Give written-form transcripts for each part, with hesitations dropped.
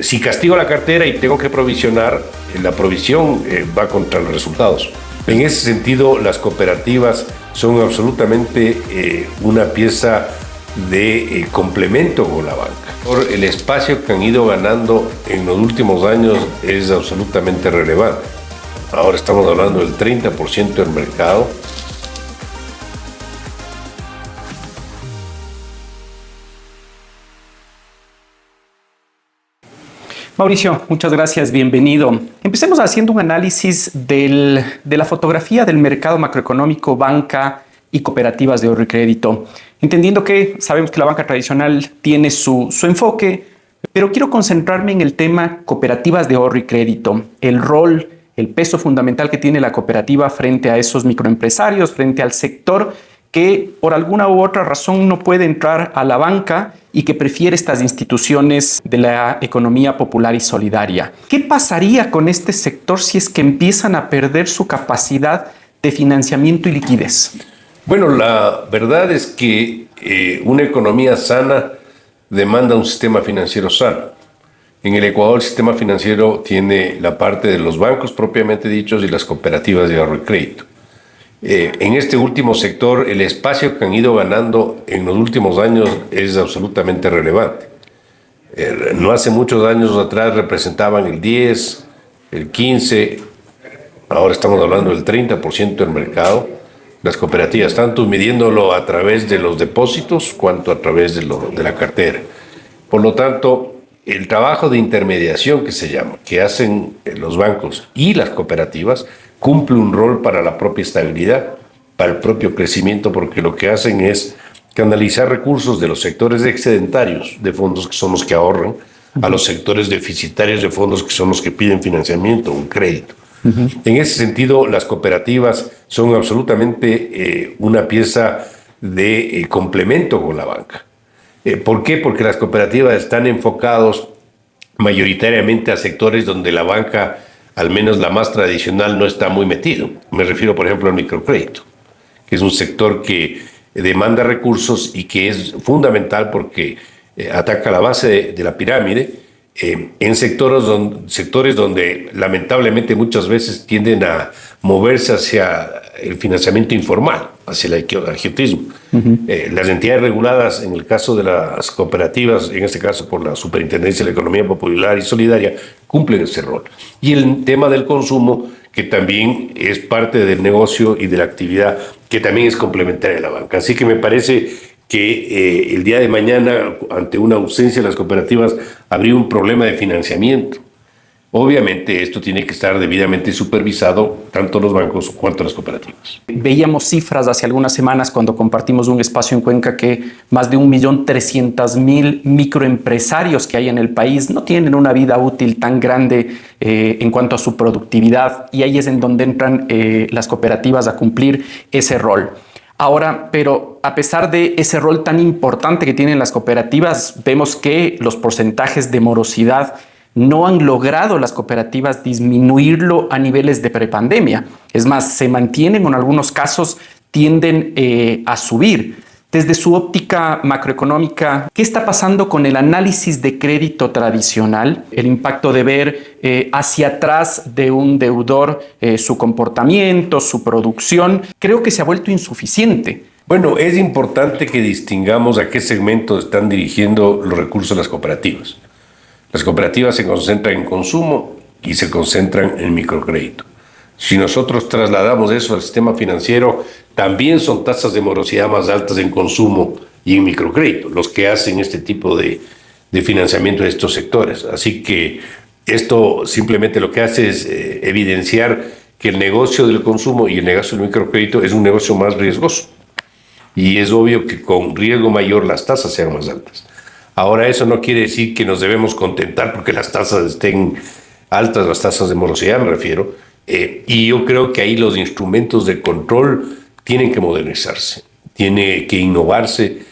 Si castigo la cartera y tengo que provisionar, la provisión va contra los resultados. En ese sentido, las cooperativas son absolutamente una pieza de complemento con la banca. Por el espacio que han ido ganando en los últimos años es absolutamente relevante. Ahora estamos hablando del 30% del mercado. Mauricio, muchas gracias, bienvenido. Empecemos haciendo un análisis de la fotografía del mercado macroeconómico, banca y cooperativas de ahorro y crédito. Entendiendo que sabemos que la banca tradicional tiene su enfoque, pero quiero concentrarme en el tema cooperativas de ahorro y crédito, el rol, el peso fundamental que tiene la cooperativa frente a esos microempresarios, frente al sector que por alguna u otra razón no puede entrar a la banca y que prefiere estas instituciones de la economía popular y solidaria. ¿Qué pasaría con este sector si es que empiezan a perder su capacidad de financiamiento y liquidez? Bueno, la verdad es que una economía sana demanda un sistema financiero sano. En el Ecuador el sistema financiero tiene la parte de los bancos propiamente dichos y las cooperativas de ahorro y crédito. En este último sector, el espacio que han ido ganando en los últimos años es absolutamente relevante. No hace muchos años atrás representaban el 10, el 15, ahora estamos hablando del 30% del mercado. Las cooperativas, tanto midiéndolo a través de los depósitos cuanto a través de la cartera. Por lo tanto, el trabajo de intermediación que se llama, que hacen los bancos y las cooperativas, cumple un rol para la propia estabilidad, para el propio crecimiento, porque lo que hacen es canalizar recursos de los sectores excedentarios de fondos, que son los que ahorran, a los sectores deficitarios de fondos, que son los que piden financiamiento, un crédito. En ese sentido, las cooperativas son absolutamente una pieza de complemento con la banca. ¿Por qué? Porque las cooperativas están enfocados mayoritariamente a sectores donde la banca, al menos la más tradicional, no está muy metido. Me refiero, por ejemplo, al microcrédito, que es un sector que demanda recursos y que es fundamental porque ataca la base de la pirámide en sectores donde lamentablemente muchas veces tienden a moverse hacia el financiamiento informal, hacia el agiotismo. Las entidades reguladas, en el caso de las cooperativas, en este caso por la Superintendencia de la Economía Popular y Solidaria, cumplen ese rol. Y el tema del consumo, que también es parte del negocio y de la actividad, que también es complementaria de la banca. Así que me parece que el día de mañana, ante una ausencia de las cooperativas, habría un problema de financiamiento. Obviamente esto tiene que estar debidamente supervisado, tanto los bancos cuanto las cooperativas. Veíamos cifras hace algunas semanas cuando compartimos un espacio en Cuenca que más de 1.300.000 microempresarios que hay en el país no tienen una vida útil tan grande en cuanto a su productividad, y ahí es en donde entran las cooperativas a cumplir ese rol. Ahora, pero a pesar de ese rol tan importante que tienen las cooperativas, vemos que los porcentajes de morosidad no han logrado las cooperativas disminuirlo a niveles de prepandemia. Es más, se mantienen o en algunos casos tienden a subir. Desde su óptica macroeconómica, ¿qué está pasando con el análisis de crédito tradicional? El impacto de ver hacia atrás de un deudor su comportamiento, su producción, creo que se ha vuelto insuficiente. Bueno, es importante que distingamos a qué segmento están dirigiendo los recursos de las cooperativas. Las cooperativas se concentran en consumo y se concentran en microcrédito. Si nosotros trasladamos eso al sistema financiero, también son tasas de morosidad más altas en consumo y en microcrédito, los que hacen este tipo de financiamiento de estos sectores. Así que esto simplemente lo que hace es evidenciar que el negocio del consumo y el negocio del microcrédito es un negocio más riesgoso. Y es obvio que con riesgo mayor las tasas sean más altas. Ahora, eso no quiere decir que nos debemos contentar porque las tasas estén altas, las tasas de morosidad me refiero, y yo creo que ahí los instrumentos de control tienen que modernizarse, tiene que innovarse.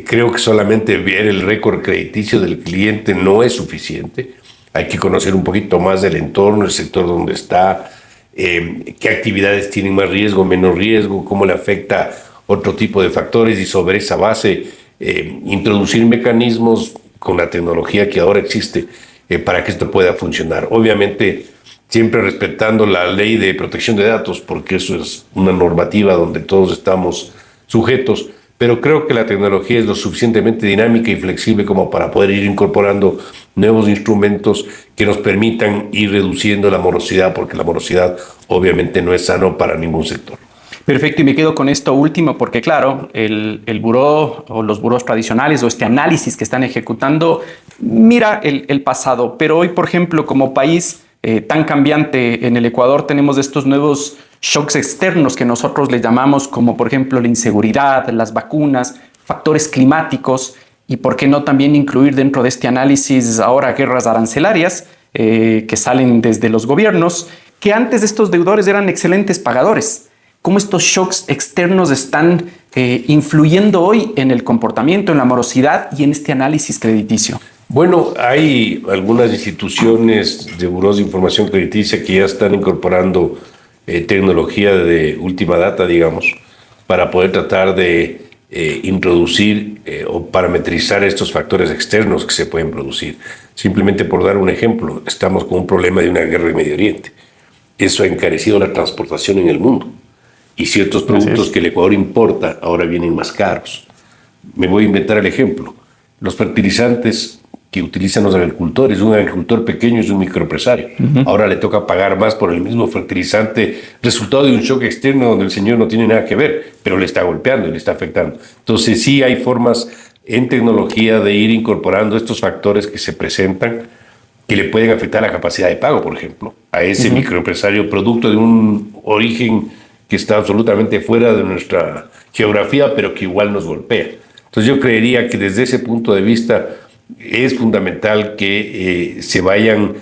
Creo que solamente ver el récord crediticio del cliente no es suficiente. Hay que conocer un poquito más del entorno, el sector donde está, qué actividades tienen más riesgo, menos riesgo, cómo le afecta otro tipo de factores, y sobre esa base introducir mecanismos con la tecnología que ahora existe para que esto pueda funcionar. Obviamente, siempre respetando la ley de protección de datos, porque eso es una normativa donde todos estamos sujetos, pero creo que la tecnología es lo suficientemente dinámica y flexible como para poder ir incorporando nuevos instrumentos que nos permitan ir reduciendo la morosidad, porque la morosidad obviamente no es sano para ningún sector. Perfecto, y me quedo con esto último porque, claro, el buró o los burós tradicionales o este análisis que están ejecutando mira el pasado, pero hoy, por ejemplo, como país tan cambiante en el Ecuador, tenemos estos nuevos shocks externos que nosotros les llamamos, como por ejemplo la inseguridad, las vacunas, factores climáticos y por qué no también incluir dentro de este análisis ahora guerras arancelarias que salen desde los gobiernos, que antes estos deudores eran excelentes pagadores. ¿Cómo estos shocks externos están influyendo hoy en el comportamiento, en la morosidad y en este análisis crediticio? Bueno, hay algunas instituciones de burós de información crediticia que ya están incorporando tecnología de última data, digamos, para poder tratar de introducir o parametrizar estos factores externos que se pueden producir. Simplemente por dar un ejemplo, estamos con un problema de una guerra en Medio Oriente. Eso ha encarecido la transportación en el mundo. Y ciertos productos que el Ecuador importa ahora vienen más caros. Me voy a inventar el ejemplo. Los fertilizantes que utilizan los agricultores, un agricultor pequeño es un microempresario. Ahora le toca pagar más por el mismo fertilizante, resultado de un shock externo donde el señor no tiene nada que ver, pero le está golpeando y le está afectando. Entonces sí hay formas en tecnología de ir incorporando estos factores que se presentan que le pueden afectar la capacidad de pago, por ejemplo, a ese microempresario producto de un origen que está absolutamente fuera de nuestra geografía, pero que igual nos golpea. Entonces yo creería que desde ese punto de vista es fundamental que se vayan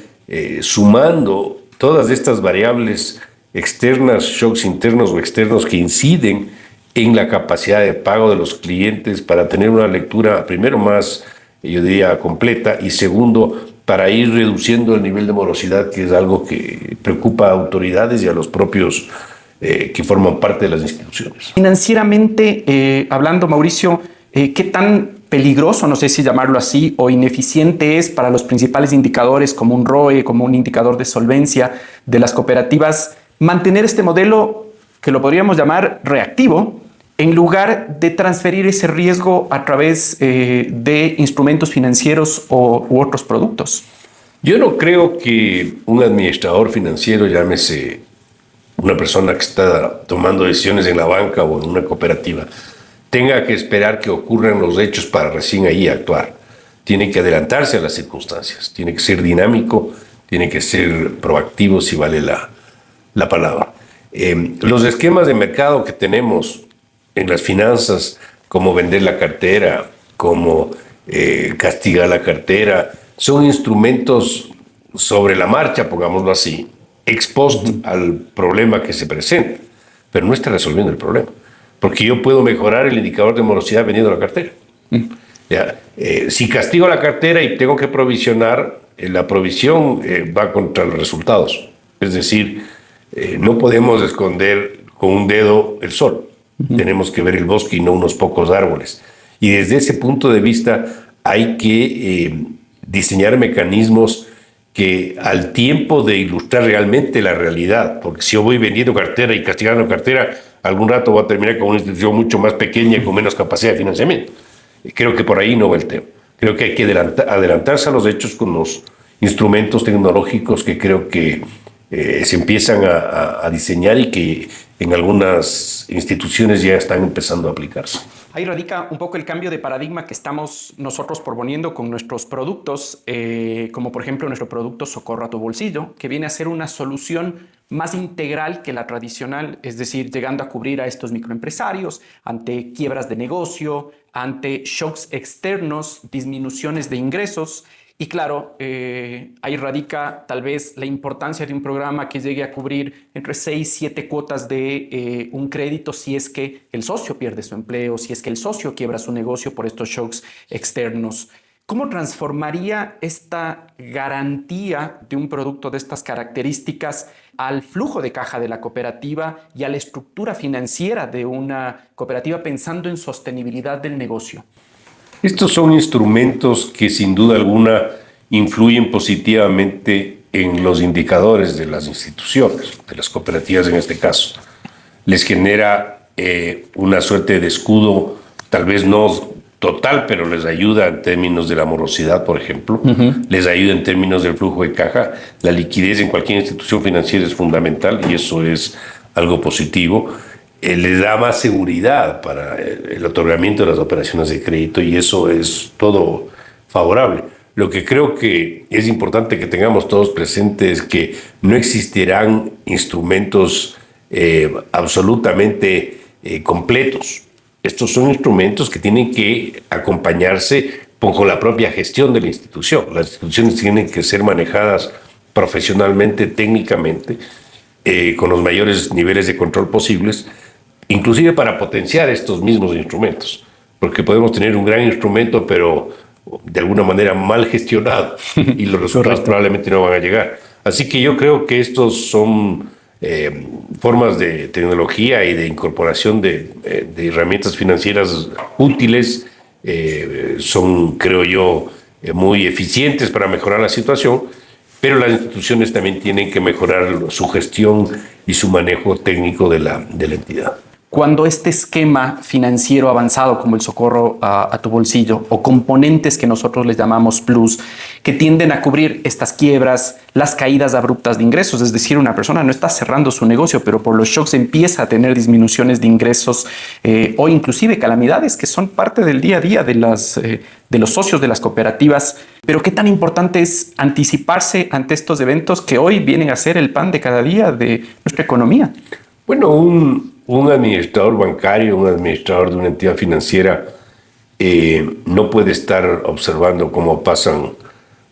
sumando todas estas variables externas, shocks internos o externos que inciden en la capacidad de pago de los clientes para tener una lectura, primero, más, yo diría, completa, y segundo, para ir reduciendo el nivel de morosidad, que es algo que preocupa a autoridades y a los propios que forman parte de las instituciones. Financieramente, hablando, Mauricio, ¿qué tan peligroso, no sé si llamarlo así, o ineficiente es para los principales indicadores como un ROE, como un indicador de solvencia de las cooperativas, mantener este modelo que lo podríamos llamar reactivo, en lugar de transferir ese riesgo a través de instrumentos financieros u otros productos? Yo no creo que un administrador financiero, llámese una persona que está tomando decisiones en la banca o en una cooperativa, tenga que esperar que ocurran los hechos para recién ahí actuar. Tiene que adelantarse a las circunstancias, tiene que ser dinámico, tiene que ser proactivo, si vale la palabra. Los esquemas de mercado que tenemos en las finanzas, como vender la cartera, como castigar la cartera, son instrumentos sobre la marcha, pongámoslo así, ex post al problema que se presenta, pero no está resolviendo el problema. Porque yo puedo mejorar el indicador de morosidad vendiendo la cartera. ¿Ya? Si castigo la cartera y tengo que provisionar, la provisión va contra los resultados. Es decir, no podemos esconder con un dedo el sol. Tenemos que ver el bosque y no unos pocos árboles. Y desde ese punto de vista hay que diseñar mecanismos que al tiempo de ilustrar realmente la realidad, porque si yo voy vendiendo cartera y castigando cartera, algún rato voy a terminar con una institución mucho más pequeña y con menos capacidad de financiamiento. Creo que por ahí no va el tema. Creo que hay que adelantarse a los hechos con los instrumentos tecnológicos que creo que se empiezan a diseñar y que en algunas instituciones ya están empezando a aplicarse. Ahí radica un poco el cambio de paradigma que estamos nosotros proponiendo con nuestros productos, como por ejemplo nuestro producto Socorro a tu Bolsillo, que viene a ser una solución más integral que la tradicional, es decir, llegando a cubrir a estos microempresarios ante quiebras de negocio, ante shocks externos, disminuciones de ingresos. Y claro, ahí radica tal vez la importancia de un programa que llegue a cubrir entre 6 y 7 cuotas de un crédito si es que el socio pierde su empleo, si es que el socio quiebra su negocio por estos shocks externos. ¿Cómo transformaría esta garantía de un producto de estas características al flujo de caja de la cooperativa y a la estructura financiera de una cooperativa pensando en sostenibilidad del negocio? Estos son instrumentos que sin duda alguna influyen positivamente en los indicadores de las instituciones, de las cooperativas en este caso. Les genera una suerte de escudo, tal vez no total, pero les ayuda en términos de la morosidad, por ejemplo, les ayuda en términos del flujo de caja. La liquidez en cualquier institución financiera es fundamental y eso es algo positivo. Les da más seguridad para el otorgamiento de las operaciones de crédito y eso es todo favorable. Lo que creo que es importante que tengamos todos presentes es que no existirán instrumentos absolutamente completos. Estos son instrumentos que tienen que acompañarse con la propia gestión de la institución. Las instituciones tienen que ser manejadas profesionalmente, técnicamente, con los mayores niveles de control posibles, inclusive para potenciar estos mismos instrumentos, porque podemos tener un gran instrumento, pero de alguna manera mal gestionado y los resultados probablemente no van a llegar. Así que yo creo que estos son formas de tecnología y de incorporación de herramientas financieras útiles, son, creo yo, muy eficientes para mejorar la situación, pero las instituciones también tienen que mejorar su gestión y su manejo técnico de la entidad. Cuando este esquema financiero avanzado como el socorro a tu bolsillo o componentes que nosotros les llamamos plus, que tienden a cubrir estas quiebras, las caídas abruptas de ingresos, es decir, una persona no está cerrando su negocio, pero por los shocks empieza a tener disminuciones de ingresos o inclusive calamidades que son parte del día a día de los socios de las cooperativas. Pero qué tan importante es anticiparse ante estos eventos que hoy vienen a ser el pan de cada día de nuestra economía. Bueno, un administrador bancario, un administrador de una entidad financiera no puede estar observando cómo pasan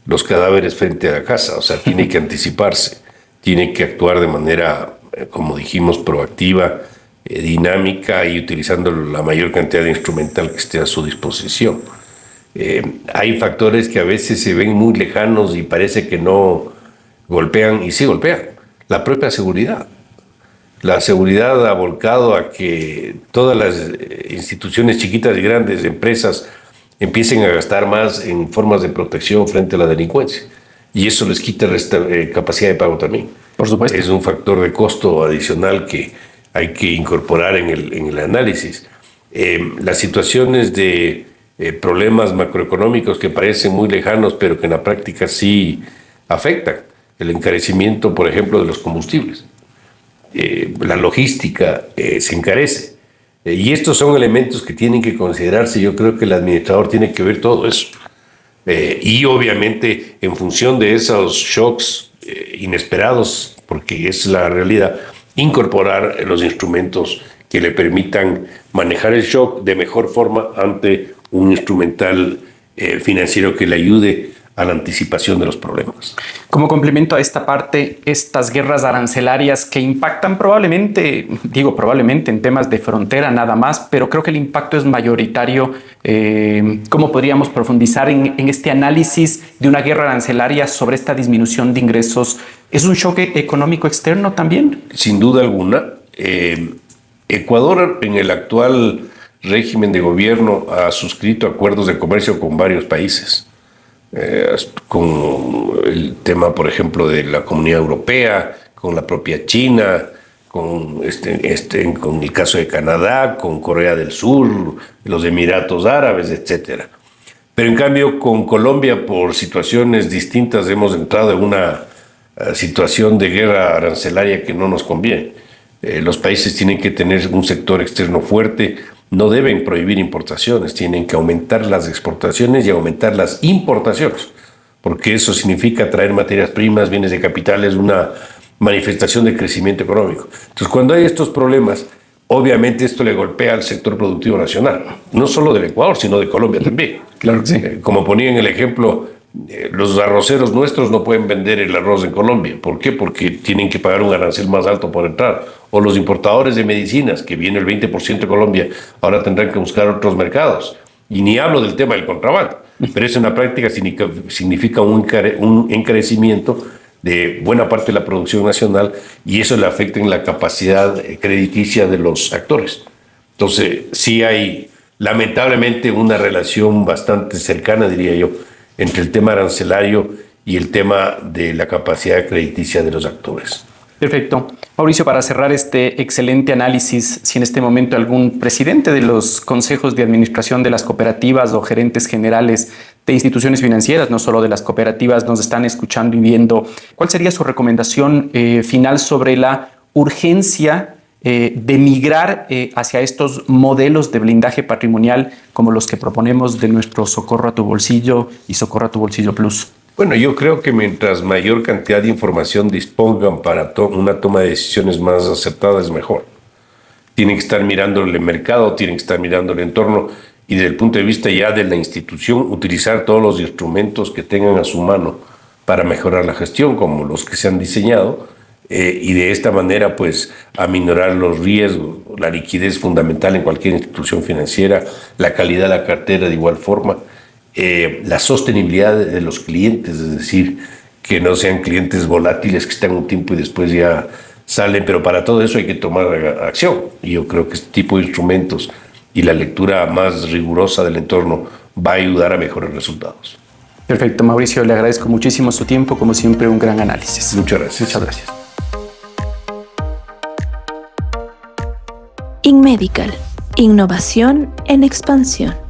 los cadáveres frente a la casa. O sea, tiene que anticiparse, tiene que actuar de manera, como dijimos, proactiva, dinámica y utilizando la mayor cantidad de instrumental que esté a su disposición. Hay factores que a veces se ven muy lejanos y parece que no golpean, y sí golpean. La propia seguridad. La seguridad ha volcado a que todas las instituciones chiquitas y grandes, empresas, empiecen a gastar más en formas de protección frente a la delincuencia. Y eso les quita capacidad de pago también. Por supuesto. Es un factor de costo adicional que hay que incorporar en el análisis. Las situaciones de problemas macroeconómicos que parecen muy lejanos, pero que en la práctica sí afectan. El encarecimiento, por ejemplo, de los combustibles. La logística se encarece. Y estos son elementos que tienen que considerarse. Yo creo que el administrador tiene que ver todo eso. Y obviamente, en función de esos shocks inesperados, porque es la realidad, incorporar los instrumentos que le permitan manejar el shock de mejor forma ante un instrumental financiero que le ayude a la anticipación de los problemas. Como complemento a esta parte, estas guerras arancelarias que impactan probablemente en temas de frontera nada más, pero creo que el impacto es mayoritario. ¿Cómo podríamos profundizar en este análisis de una guerra arancelaria sobre esta disminución de ingresos? ¿Es un shock económico externo también? Sin duda alguna. Ecuador, en el actual régimen de gobierno, ha suscrito acuerdos de comercio con varios países. Con el tema, por ejemplo, de la Comunidad Europea, con la propia China, con el caso de Canadá, con Corea del Sur, los Emiratos Árabes, etc. Pero en cambio, con Colombia, por situaciones distintas, hemos entrado en una situación de guerra arancelaria que no nos conviene. Los países tienen que tener un sector externo fuerte. No deben prohibir importaciones, tienen que aumentar las exportaciones y aumentar las importaciones, porque eso significa traer materias primas, bienes de capitales, una manifestación de crecimiento económico. Entonces, cuando hay estos problemas, obviamente esto le golpea al sector productivo nacional, no solo del Ecuador, sino de Colombia también. Claro que sí. Como ponía en el ejemplo, los arroceros nuestros no pueden vender el arroz en Colombia. ¿Por qué? Porque tienen que pagar un arancel más alto por entrar. O los importadores de medicinas, que viene el 20% de Colombia, ahora tendrán que buscar otros mercados. Y ni hablo del tema del contrabando. Pero eso en la práctica significa un encarecimiento de buena parte de la producción nacional y eso le afecta en la capacidad crediticia de los actores. Entonces, sí hay lamentablemente una relación bastante cercana, diría yo, entre el tema arancelario y el tema de la capacidad crediticia de los actores. Perfecto. Mauricio, para cerrar este excelente análisis, si en este momento algún presidente de los consejos de administración de las cooperativas o gerentes generales de instituciones financieras, no solo de las cooperativas, nos están escuchando y viendo, ¿cuál sería su recomendación final sobre la urgencia de migrar hacia estos modelos de blindaje patrimonial como los que proponemos de nuestro Socorro a tu Bolsillo y Socorro a tu Bolsillo Plus? Bueno, yo creo que mientras mayor cantidad de información dispongan para una toma de decisiones más acertada es mejor. Tienen que estar mirando el mercado, tienen que estar mirando el entorno y desde el punto de vista ya de la institución, utilizar todos los instrumentos que tengan a su mano para mejorar la gestión, como los que se han diseñado, y de esta manera pues aminorar los riesgos, la liquidez fundamental en cualquier institución financiera, la calidad de la cartera de igual forma, la sostenibilidad de los clientes, es decir, que no sean clientes volátiles que están un tiempo y después ya salen, pero para todo eso hay que tomar acción. Y yo creo que este tipo de instrumentos y la lectura más rigurosa del entorno va a ayudar a mejores resultados. Perfecto, Mauricio, le agradezco muchísimo su tiempo, como siempre un gran análisis. Muchas gracias. Muchas gracias. InMedical, innovación en expansión.